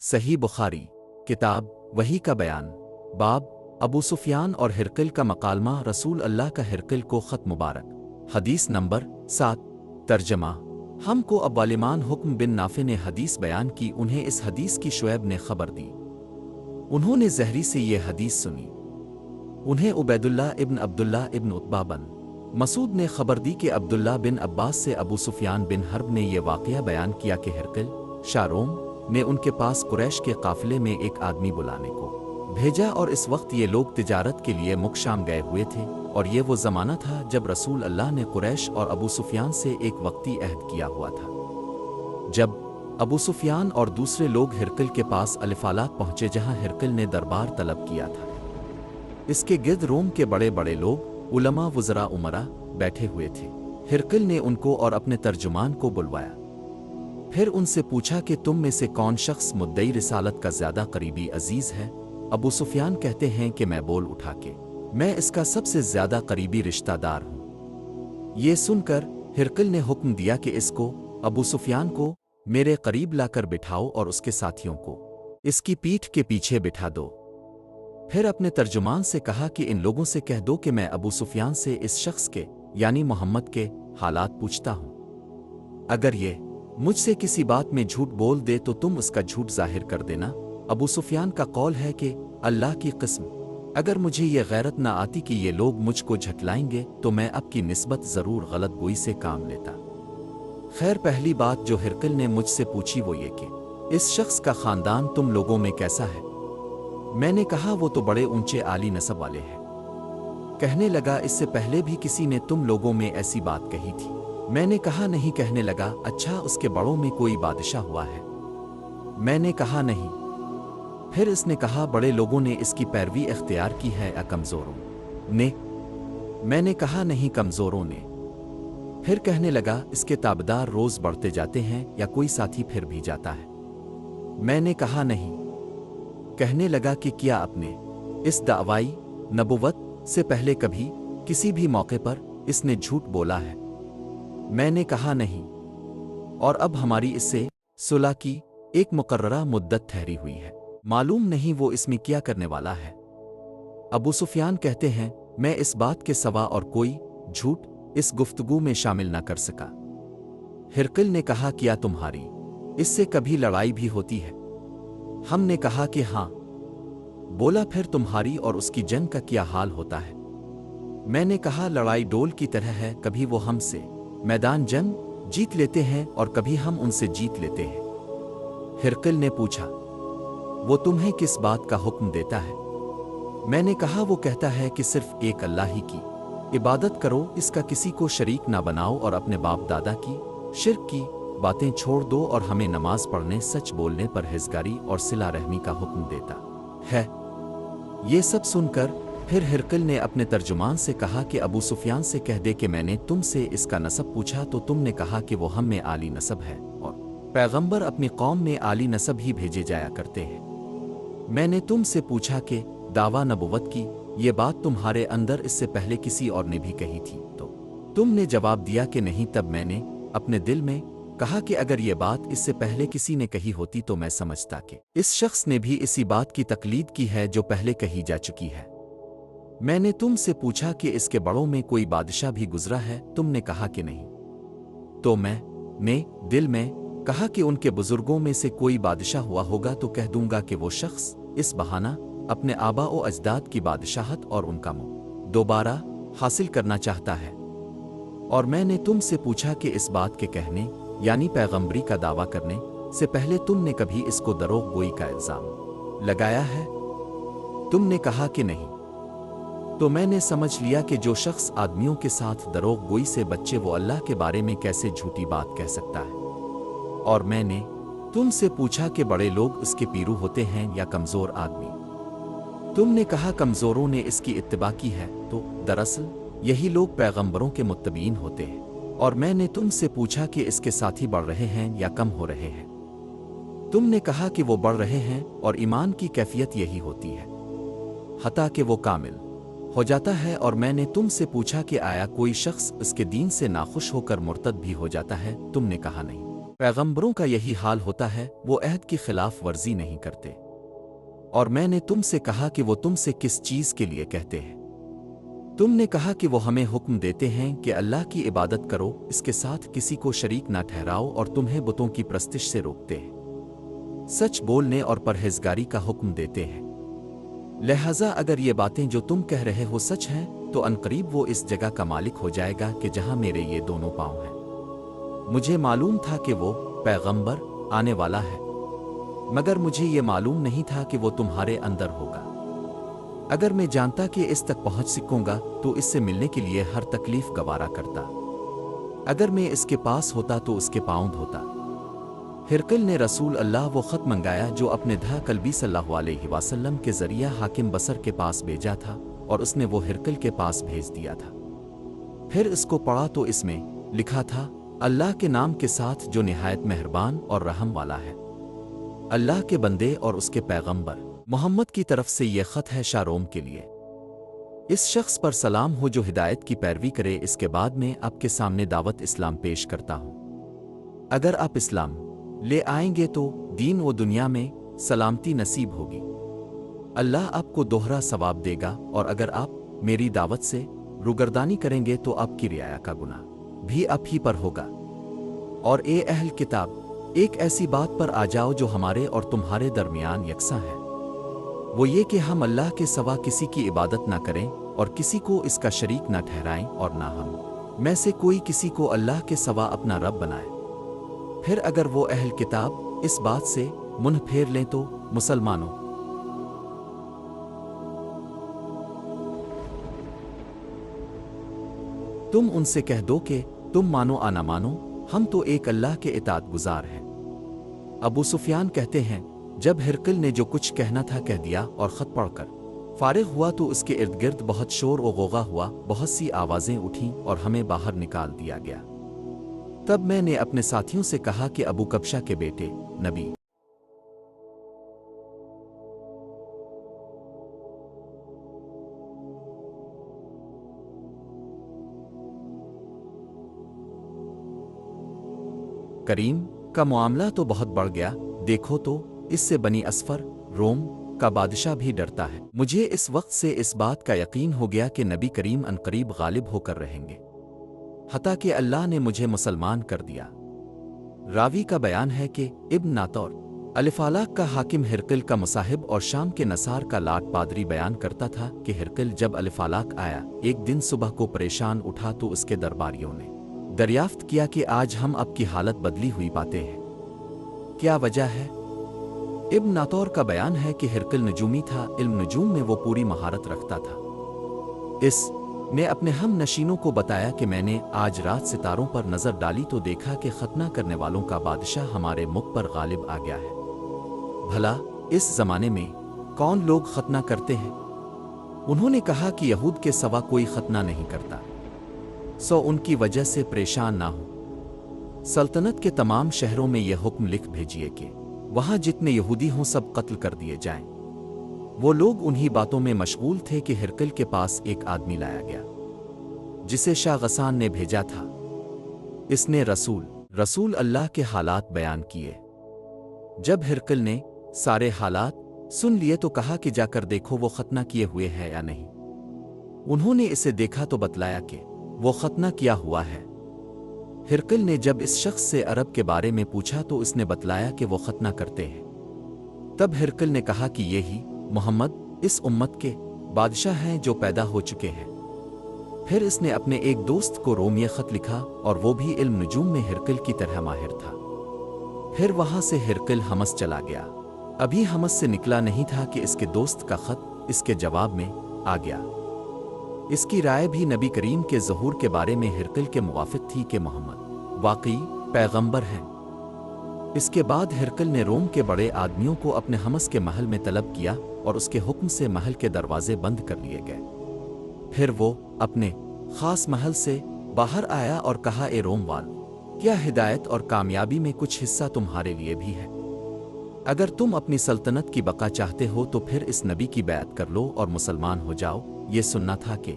सही बुखारी किताब वही का बयान बाब अबू सुफियान और हिरकिल का मकालमा रसूल अल्लाह का हिरकिल को ख़त मुबारक। हदीस नंबर 7। तर्जमा हमको अब्बालिमान हुक्म बिन नाफे ने हदीस बयान की। उन्हें इस हदीस की शुएब ने खबर दी। उन्होंने ज़हरी से ये हदीस सुनी। उन्हें उबैदुल्लाह इब्न अब्दुल्लाह इब्न उत्बा बन मसूद ने खबर दी कि अब्दुल्लाह बिन अब्बास से अबू सुफियान बिन हर्ब ने यह वाक़या बयान किया कि हिरकिल शारोम ने उनके पास कुरैश के काफ़िले में एक आदमी बुलाने को भेजा, और इस वक्त ये लोग तिजारत के लिए मुकशाम गए हुए थे, और ये वो ज़माना था जब रसूल अल्लाह ने कुरैश और अबू सुफियान से एक वक्ती अहद किया हुआ था। जब अबू सुफियान और दूसरे लोग हिरकिल के पास अलिफालात पहुँचे, जहाँ हिरकिल ने दरबार तलब किया था, इसके गिर्द रोम के बड़े बड़े लोग उलमा वज़रा उमरा बैठे हुए थे। हिरकिल ने उनको और अपने तर्जुमान को बुलवाया। फिर उनसे पूछा कि तुम में से कौन शख्स मुद्दई रिसालत का ज़्यादा करीबी अजीज़ है। अबू सुफियान कहते हैं कि मैं बोल उठा के मैं इसका सबसे ज़्यादा करीबी रिश्तेदार हूँ। ये सुनकर हिरकिल ने हुक्म दिया कि इसको अबू सुफियान को मेरे करीब लाकर बिठाओ और उसके साथियों को इसकी पीठ के पीछे बिठा दो। फिर अपने तर्जुमान से कहा कि इन लोगों से कह दो कि मैं अबू सुफियान से इस शख्स के यानी मोहम्मद के हालात पूछता हूँ। अगर ये मुझसे किसी बात में झूठ बोल दे तो तुम उसका झूठ जाहिर कर देना। अबू सुफियान का कौल है कि अल्लाह की कसम, अगर मुझे ये गैरत ना आती कि ये लोग मुझको झटलाएंगे तो मैं अब की निस्बत ज़रूर गलत गोई से काम लेता। खैर, पहली बात जो हिरकिल ने मुझसे पूछी वो ये कि इस शख्स का ख़ानदान तुम लोगों में कैसा है। मैंने कहा वो तो बड़े ऊंचे आली नसब वाले हैं। कहने लगा इससे पहले भी किसी ने तुम लोगों में ऐसी बात कही थी। मैंने कहा नहीं। कहने लगा अच्छा, उसके बड़ों में कोई बादशाह हुआ है। मैंने कहा नहीं। फिर इसने कहा बड़े लोगों ने इसकी पैरवी इख्तियार की है या कमज़ोरों ने। मैंने कहा नहीं, कमज़ोरों ने। फिर कहने लगा इसके ताबदार रोज़ बढ़ते जाते हैं या कोई साथी फिर भी जाता है। मैंने कहा नहीं। कहने लगा कि क्या आपने इस दावाई नबुवत से पहले कभी किसी भी मौके पर इसने झूठ बोला है। मैंने कहा नहीं। और अब हमारी इससे सुलह की एक मुकर्ररा मुद्दत ठहरी हुई है, मालूम नहीं वो इसमें क्या करने वाला है। अबू सुफियान कहते हैं मैं इस बात के सवा और कोई झूठ इस गुफ्तगू में शामिल न कर सका। हिरकिल ने कहा क्या तुम्हारी इससे कभी लड़ाई भी होती है। हमने कहा कि हाँ। बोला फिर तुम्हारी और उसकी जंग का क्या हाल होता है। मैंने कहा लड़ाई डोल की तरह है, कभी वो हमसे मैदान जंग जीत लेते हैं और कभी हम उनसे जीत लेते हैं। हिरकिल ने पूछा वो तुम्हें किस बात का हुक्म देता है। मैंने कहा वो कहता है कि सिर्फ एक अल्लाह ही की इबादत करो, इसका किसी को शरीक ना बनाओ, और अपने बाप दादा की शिर्क की बातें छोड़ दो, और हमें नमाज पढ़ने, सच बोलने, परहेज़गारी और सिला रहमी का हुक्म देता है। ये सब सुनकर फिर हिरकिल ने अपने तर्जुमान से कहा कि अबू सुफियान से कह दे कि मैंने तुमसे इसका नसब पूछा तो तुमने कहा कि वो हम में आली नसब है, और पैगंबर अपनी कौम में आली नसब ही भेजे जाया करते हैं। मैंने तुमसे पूछा कि दावा नबुवत की ये बात तुम्हारे अंदर इससे पहले किसी और ने भी कही थी, तो तुमने जवाब दिया कि नहीं। तब मैंने अपने दिल में कहा कि अगर ये बात इससे पहले किसी ने कही होती तो मैं समझता कि इस शख्स ने भी इसी बात की तकलीद की है जो पहले कही जा चुकी है। मैंने तुमसे पूछा कि इसके बड़ों में कोई बादशाह भी गुजरा है। तुमने कहा कि नहीं। तो मैंने दिल में कहा कि उनके बुजुर्गों में से कोई बादशाह हुआ होगा तो कह दूंगा कि वो शख्स इस बहाना अपने आबा ओ अजदाद की बादशाहत और उनका मुँह दोबारा हासिल करना चाहता है। और मैंने तुमसे पूछा कि इस बात के कहने यानी पैगंबरी का दावा करने से पहले तुमने कभी इसको दरोग गोई का इल्जाम लगाया है। तुमने कहा कि नहीं। तो मैंने समझ लिया कि जो शख्स आदमियों के साथ दरोग गोई से बच्चे वो अल्लाह के बारे में कैसे झूठी बात कह सकता है। और मैंने तुमसे पूछा कि बड़े लोग इसके पीरू होते हैं या कमज़ोर आदमी। तुमने कहा कमज़ोरों ने इसकी इत्तिबा की है, तो दरअसल यही लोग पैगंबरों के मुत्तबीन होते हैं। और मैंने तुमसे पूछा कि इसके साथी बढ़ रहे हैं या कम हो रहे हैं। तुमने कहा कि वो बढ़ रहे हैं, और ईमान की कैफियत यही होती है हता कि वो कामिल हो जाता है। और मैंने तुमसे पूछा कि आया कोई शख्स इसके दीन से नाखुश होकर मुर्तद भी हो जाता है। तुमने कहा नहीं। पैगंबरों का यही हाल होता है, वो अहद की खिलाफ वर्जी नहीं करते। और मैंने तुमसे कहा कि वो तुमसे किस चीज़ के लिए कहते हैं। तुमने कहा कि वो हमें हुक्म देते हैं कि अल्लाह की इबादत करो, इसके साथ किसी को शरीक ना ठहराओ, और तुम्हें बुतों की प्रस्तिश से रोकते हैं। सच बोलने और परहेजगारी का हुक्म देते हैं। लिहाजा अगर ये बातें जो तुम कह रहे हो सच हैं, तो अनकरीब वो इस जगह का मालिक हो जाएगा कि जहां मेरे ये दोनों पांव हैं। मुझे मालूम था कि वो पैगंबर आने वाला है, मगर मुझे ये मालूम नहीं था कि वो तुम्हारे अंदर होगा। अगर मैं जानता कि इस तक पहुंच सकूंगा तो इससे मिलने के लिए हर तकलीफ गवारा करता। अगर मैं इसके पास होता तो उसके पांव धोता। हिरकिल ने रसूल अल्लाह वो ख़त मंगाया जो अपने धा कल्बी सल्लल्लाहु अलैहि वसल्लम के ज़रिया हाकिम बसर के पास भेजा था, और उसने वो हिरकिल के पास भेज दिया था। फिर इसको पढ़ा तो इसमें लिखा था, अल्लाह के नाम के साथ जो निहायत मेहरबान और रहम वाला है। अल्लाह के बंदे और उसके पैगंबर मोहम्मद की तरफ से ये ख़त है शारोम के लिए। इस शख्स पर सलाम हो जो हिदायत की पैरवी करे। इसके बाद में आपके सामने दावत इस्लाम पेश करता हूँ। अगर आप इस्लाम ले आएंगे तो दीन व दुनिया में सलामती नसीब होगी। अल्लाह आपको दोहरा सवाब देगा, और अगर आप मेरी दावत से रुगरदानी करेंगे तो आपकी रियाया का गुनाह भी आप ही पर होगा। और ए अहल किताब, एक ऐसी बात पर आ जाओ जो हमारे और तुम्हारे दरमियान यकसा है। वो ये कि हम अल्लाह के सिवा किसी की इबादत ना करें और किसी को इसका शरीक ना ठहराएं, और ना हम में से कोई किसी को अल्लाह के सिवा अपना रब बनाए। फिर अगर वो अहल किताब इस बात से मुंह फेर लें तो मुसलमानों, तुम उनसे कह दो कि तुम मानो आना मानो, हम तो एक अल्लाह के इताअत गुजार हैं। अबू सुफियान कहते हैं, जब हिरकिल ने जो कुछ कहना था कह दिया और ख़त पढ़कर फारिग हुआ तो उसके इर्द गिर्द बहुत शोर और गोगा हुआ, बहुत सी आवाज़ें उठीं और हमें बाहर निकाल दिया गया। तब मैंने अपने साथियों से कहा कि अबू कब्शा के बेटे नबी करीम का मामला तो बहुत बढ़ गया। देखो तो इससे बनी असफर रोम का बादशाह भी डरता है। मुझे इस वक्त से इस बात का यकीन हो गया कि नबी करीम अनकरीब गालिब होकर रहेंगे, हता कि अल्लाह ने मुझे मुसलमान कर दिया। रावी का बयान है कि इब्न नातौर अलिफालाक का हाकिम हिरकिल का मुसाहिब और शाम के नसार का लाट पादरी बयान करता था कि हिरकिल जब अलिफालाक आया, एक दिन सुबह को परेशान उठा तो उसके दरबारियों ने दरियाफ्त किया कि आज हम आपकी हालत बदली हुई पाते हैं, क्या वजह है? इब्न नातौर का बयान है कि हिरकिल नजूमी था, इल्म नजूम में वो पूरी महारत रखता था। इसने अपने हम नशीनों को बताया कि मैंने आज रात सितारों पर नजर डाली तो देखा कि खतना करने वालों का बादशाह हमारे मुख पर गालिब आ गया है। भला इस जमाने में कौन लोग खतना करते हैं? उन्होंने कहा कि यहूद के सिवा कोई खतना नहीं करता, सो उनकी वजह से परेशान ना हो। सल्तनत के तमाम शहरों में यह हुक्म लिख भेजिए कि वहां जितने यहूदी हों सब कत्ल कर दिए जाएं। वो लोग उन्हीं बातों में मशगूल थे कि हिरकिल के पास एक आदमी लाया गया जिसे शाह गसान ने भेजा था। इसने रसूल अल्लाह के हालात बयान किए। जब हिरकिल ने सारे हालात सुन लिए तो कहा कि जाकर देखो वो खतना किए हुए है या नहीं। उन्होंने इसे देखा तो बतलाया कि वो खतना किया हुआ है। हिरकिल ने जब इस शख्स से अरब के बारे में पूछा तो उसने बतलाया कि वो खतना करते हैं। तब हिरकिल ने कहा कि ये ही मोहम्मद इस उम्मत के बादशाह हैं जो पैदा हो चुके हैं। फिर इसने अपने एक दोस्त को रोम ये खत लिखा, और वो भी इल्म नजूम में हिरकिल की तरह माहिर था। फिर वहां से हिरकिल हमस चला गया। अभी हमस से निकला नहीं था कि इसके दोस्त का खत इसके जवाब में आ गया। इसकी राय भी नबी करीम के ज़हूर के बारे में हिरकिल के मुवाफिक थी कि मोहम्मद वाकई पैगंबर हैं। इसके बाद हिरकिल ने रोम के बड़े आदमियों को अपने हमस के महल में तलब किया और उसके हुक्म से महल के दरवाजे बंद कर लिए गए। फिर वो अपने खास महल से बाहर आया और कहा, ए रोम वाल, क्या हिदायत और कामयाबी में कुछ हिस्सा तुम्हारे लिए भी है? अगर तुम अपनी सल्तनत की बका चाहते हो तो फिर इस नबी की बैत कर लो और मुसलमान हो जाओ। ये सुनना था कि